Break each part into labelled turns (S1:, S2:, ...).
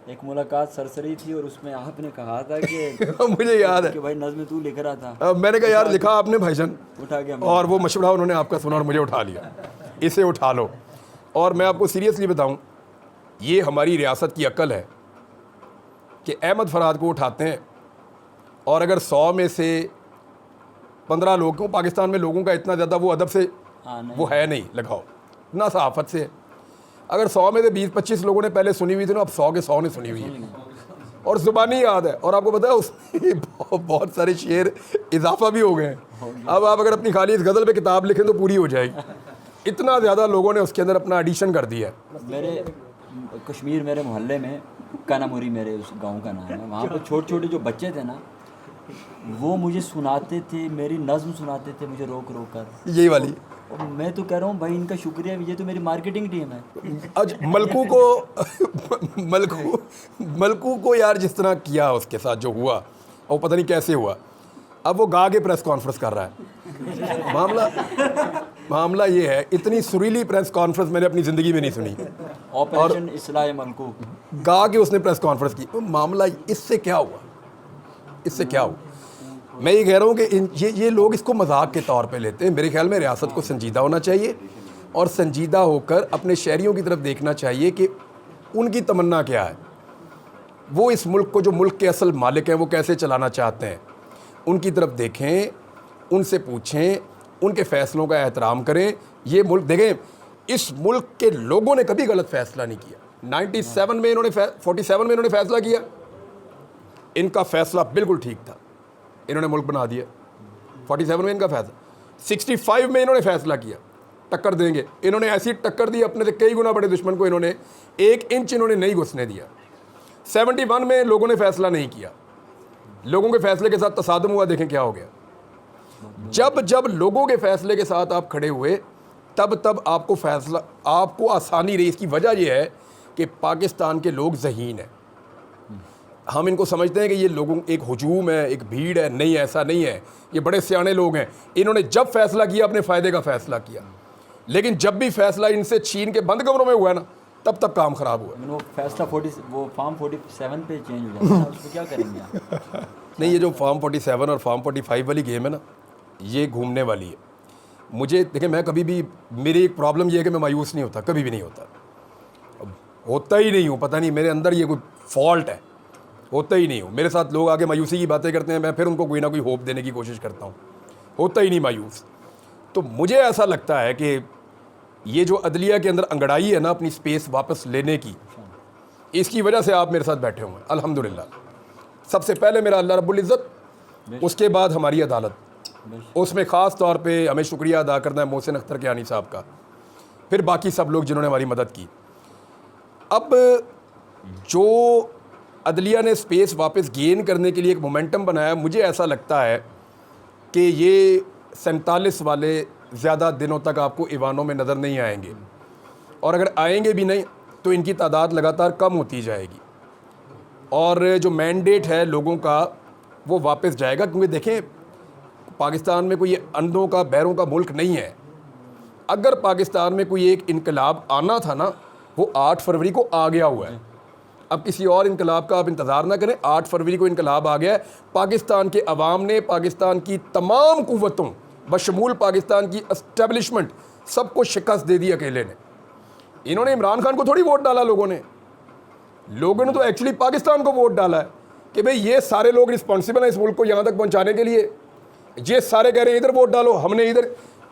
S1: एक मुलाकात सरसरी थी और उसमें आपने कहा था कि
S2: मुझे याद है
S1: कि भाई नज़्म तू लिख रहा था,
S2: मैंने कहा यार लिखा आपने भाईजान,
S1: उठा के हमने
S2: और वो मशवरा उन्होंने आपका सुना और मुझे उठा लिया, इसे उठा लो। और मैं आपको सीरियसली बताऊं, ये हमारी रियासत की अक्ल है कि अहमद फराद को उठाते हैं और अगर 100 में से 15 लोग को, पाकिस्तान में लोगों का इतना ज़्यादा वो अदब से वो है नहीं लगाओ ना, सहाफ़त से है। अगर 100 में से 20-25 लोगों ने पहले सुनी हुई थी ना, अब 100 के 100 ने सुनी हुई है और ज़ुबानी याद है। और आपको पता है उसमें बहुत सारे शेर इजाफा भी हो गए हैं। अब आप अगर अपनी खाली इस गज़ल पे किताब लिखें तो पूरी हो जाएगी, इतना ज़्यादा लोगों ने उसके अंदर अपना एडिशन कर दिया है।
S1: मेरे कश्मीर, मेरे मोहल्ले में कानामुरी मेरे उस गांव का नाम है, वहाँ पर छोटे छोटे जो बच्चे थे ना, वो मुझे सुनाते थे, मेरी नज़्म सुनाते थे मुझे रोक रोक कर।
S2: यही वाली
S1: और मैं तो कह रहा हूँ भाई इनका शुक्रिया, ये तो मेरी मार्केटिंग टीम है।
S2: आज मलकू को यार जिस तरह किया उसके साथ जो हुआ, और पता नहीं कैसे हुआ, अब वो गा के प्रेस कॉन्फ्रेंस कर रहा है। मामला ये है, इतनी सुरीली प्रेस कॉन्फ्रेंस मैंने अपनी ज़िंदगी में नहीं सुनी।
S1: ऑपरेशन इस्लाह मलकू
S2: गा के उसने प्रेस कॉन्फ्रेंस की। तो मामला इससे क्या हुआ, इससे क्या हुआ? मैं ये कह रहा हूँ कि ये लोग इसको मजाक के तौर पे लेते हैं। मेरे ख्याल में रियासत को संजीदा होना चाहिए और संजीदा होकर अपने शहरियों की तरफ देखना चाहिए कि उनकी तमन्ना क्या है, वो इस मुल्क को, जो मुल्क के असल मालिक हैं, वो कैसे चलाना चाहते हैं। उनकी तरफ देखें, उनसे पूछें, उनके फ़ैसलों का एहतराम करें। ये मुल्क देखें, इस मुल्क के लोगों ने कभी गलत फ़ैसला नहीं किया। 47 में इन्होंने 47 में इन्होंने फ़ैसला किया, इनका फ़ैसला बिल्कुल ठीक था, इन्होंने मुल्क बना दिया। 47 में इनका फैसला। 65 में इन्होंने फैसला किया टक्कर देंगे, इन्होंने ऐसी टक्कर दी, अपने से कई गुना बड़े दुश्मन को इन्होंने 1 इंच इन्होंने नहीं घुसने दिया। 71 में लोगों ने फैसला नहीं किया, लोगों के फैसले के साथ तसादम हुआ, देखें क्या हो गया। जब जब लोगों के फैसले के साथ आप खड़े हुए, तब तब आपको फैसला, आपको आसानी रही। इसकी वजह यह है कि पाकिस्तान के लोग ज़हीन हैं। हम इनको समझते हैं कि ये लोगों एक हुजूम है, एक भीड़ है। नहीं, ऐसा नहीं है, ये बड़े सियाने लोग हैं। इन्होंने जब फैसला किया अपने फ़ायदे का फैसला किया, लेकिन जब भी फैसला इनसे छीन के बंद कमरों में हुआ ना, तब काम खराब हुआ।
S1: वो फैसला वो फॉर्म 47 पे चेंज हो जाता है, उसको क्या करेंगे आप?
S2: नहीं, ये जो फॉर्म 47 और फॉर्म 45 वाली गेम है ना, ये घूमने वाली है। मुझे देखें, मैं कभी भी, मेरी एक प्रॉब्लम ये है कि मैं मायूस नहीं होता, कभी भी नहीं होता, होता ही नहीं हूँ। पता नहीं मेरे अंदर ये कोई फॉल्ट है, होता ही नहीं हूँ। मेरे साथ लोग आगे मायूसी की बातें करते हैं, मैं फिर उनको कोई ना कोई होप देने की कोशिश करता हूँ, होता ही नहीं मायूस। तो मुझे ऐसा लगता है कि ये जो अदलिया के अंदर अंगड़ाई है ना अपनी स्पेस वापस लेने की, इसकी वजह से आप मेरे साथ बैठे हुए हैं। अल्हम्दुलिल्लाह, सबसे पहले मेरा अल्लाह रब्बुल इज़्ज़त, उसके बाद हमारी अदालत, उसमें ख़ास तौर पे हमें शुक्रिया अदा करना है मोहसिन अख्तर कियानी साहब का, फिर बाकी सब लोग जिन्होंने हमारी मदद की। अब जो अदलिया ने स्पेस वापस गेन करने के लिए एक मोमेंटम बनाया, मुझे ऐसा लगता है कि ये 47 वाले ज़्यादा दिनों तक आपको ईवानों में नज़र नहीं आएंगे, और अगर आएंगे भी नहीं तो इनकी तादाद लगातार कम होती जाएगी, और जो मैंडेट है लोगों का वो वापस जाएगा। क्योंकि देखें, पाकिस्तान में कोई अंधों का, बैरों का मुल्क नहीं है। अगर पाकिस्तान में कोई एक इनकलाब आना था ना, वो 8 फरवरी को आ गया हुआ है। अब किसी और इनकलाब का आप इंतज़ार ना करें, 8 फरवरी को इनकलाब आ गया है। पाकिस्तान के अवाम ने, पाकिस्तान की तमाम कुव्वतों बशमूल पाकिस्तान की एस्टेब्लिशमेंट, सबको शिकस्त दे दी अकेले ने। इन्होंने इमरान खान को थोड़ी वोट डाला, लोगों ने तो एक्चुअली पाकिस्तान को वोट डाला है कि भाई ये सारे लोग रिस्पॉन्सिबल हैं इस मुल्क को यहाँ तक पहुँचाने के लिए। ये सारे कह रहे हैं इधर वोट डालो, हमने इधर।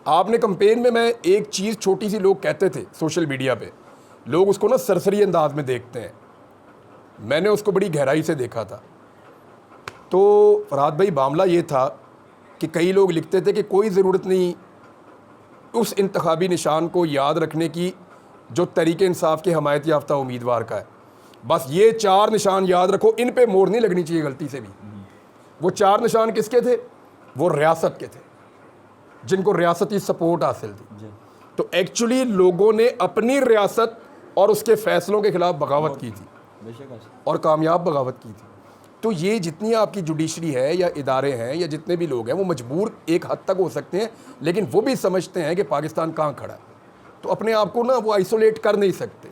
S2: आपने कंपेन में, मैं एक चीज़ छोटी सी लोग कहते थे सोशल मीडिया पे, लोग उसको ना सरसरी अंदाज में देखते हैं, मैंने उसको बड़ी गहराई से देखा था। तो फरहाद भाई, मामला ये था कि कई लोग लिखते थे कि कोई ज़रूरत नहीं उस इंतखाबी निशान को याद रखने की जो तहरीक इंसाफ के हमायत याफ्ता उम्मीदवार का है, बस ये 4 निशान याद रखो, इन पे मोड़ नहीं लगनी चाहिए गलती से भी। वो 4 निशान किसके थे? वो रियासत के थे, जिनको रियासती सपोर्ट हासिल थी। तो एक्चुअली लोगों ने अपनी रियासत और उसके फ़ैसलों के ख़िलाफ़ बगावत की थी, और कामयाब बगावत की थी। तो ये जितनी आपकी जुडिशरी है या इदारे हैं या जितने भी लोग हैं, वो मजबूर एक हद तक हो सकते हैं, लेकिन वो भी समझते हैं कि पाकिस्तान कहाँ खड़ा है, तो अपने आप को ना वो आइसोलेट कर नहीं सकते।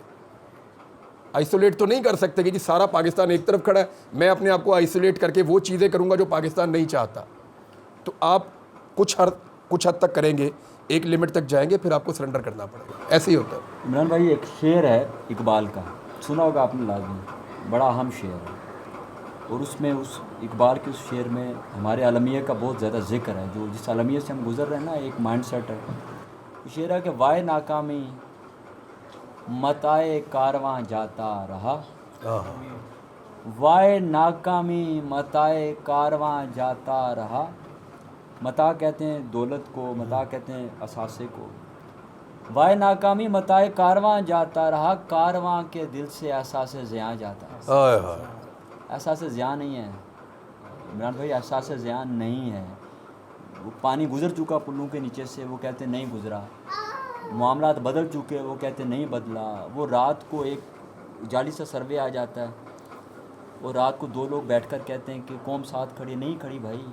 S2: आइसोलेट तो नहीं कर सकते कि जी सारा पाकिस्तान एक तरफ खड़ा है, मैं अपने आप को आइसोलेट करके वो चीज़ें करूँगा जो पाकिस्तान नहीं चाहता। तो आप कुछ हद तक करेंगे, एक लिमिट तक जाएंगे, फिर आपको सरेंडर करना पड़ेगा। ऐसे ही होता है।
S1: इमरान भाई, एक शेर है इकबाल का, सुना होगा आपने लाजमी, बड़ा अहम शेर है, और उसमें उस इकबाल के उस शेर में हमारे अलमिया का बहुत ज़्यादा जिक्र है, जो जिस अलमिया से हम गुज़र रहे हैं ना, एक माइंड सेट है। शेर है कि वाय नाकामी मताए कारवां जाता रहा, वाय नाकामी मताए कारवां जाता रहा। मता कहते हैं दौलत को, मता कहते हैं असासे को। वाय नाकामी मताए कारवां जाता रहा, कारवां के दिल से एहसास ज़ियां जाता है।
S2: हाय हाय,
S1: एहसास ज़ियां नहीं है इमरान भाई, एहसास ज़ियां नहीं है। वो पानी गुज़र चुका पुलों के नीचे से, वो कहते नहीं गुज़रा। मामलात बदल चुके, वो कहते नहीं बदला। वो रात को एक जाली सा सर्वे आ जाता है, और रात को दो लोग बैठकर कहते हैं कि कौम साथ खड़ी, नहीं खड़ी भाई।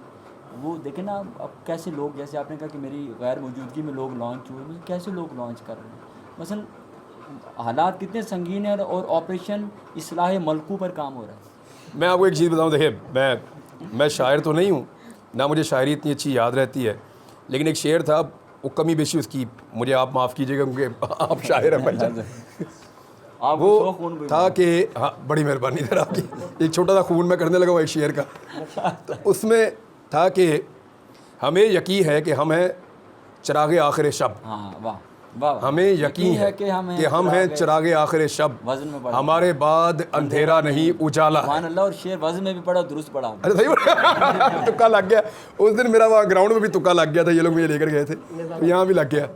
S1: वो देखें ना अब कैसे लोग, जैसे आपने कहा कि मेरी गैर मौजूदगी में लोग लॉन्च हुए, मतलब कैसे लोग लॉन्च कर रहे हैं। मसलन हालात कितने संगीन हैं, और ऑपरेशन इस्लाह मलकू पर काम हो रहा है।
S2: मैं आपको एक चीज़ बताऊं, देखिए मैं शायर तो नहीं हूँ, ना मुझे शायरी इतनी अच्छी याद रहती है, लेकिन एक शेर था, वो कमी बेशी उसकी मुझे आप माफ़ कीजिएगा क्योंकि आप शायर हैं भाई।
S1: आप
S2: वो था कि हाँ, बड़ी मेहरबानी सर आपकी। एक छोटा सा खून मैं करने लगा हुआ एक शेर का। तो उसमें था कि हमें यकीन है कि हम हैं चिरागे आखिर शब।
S1: हाँ, वाह वाह।
S2: हमें यकीन है कि हम हैं चिरागे आखिर शब,
S1: वज़न में पढ़ा,
S2: हमारे बाद अंधेरा नहीं उजाला।
S1: सुभान अल्लाह। और शेर वज़न में भी पढ़ा, दुरुस्त पढ़ा।
S2: अरे सही तुक्का लग गया उस दिन, मेरा वहाँ ग्राउंड में भी तुक्का लग गया था, ये लोग मुझे लेकर गए थे, तो यहाँ भी लग गया।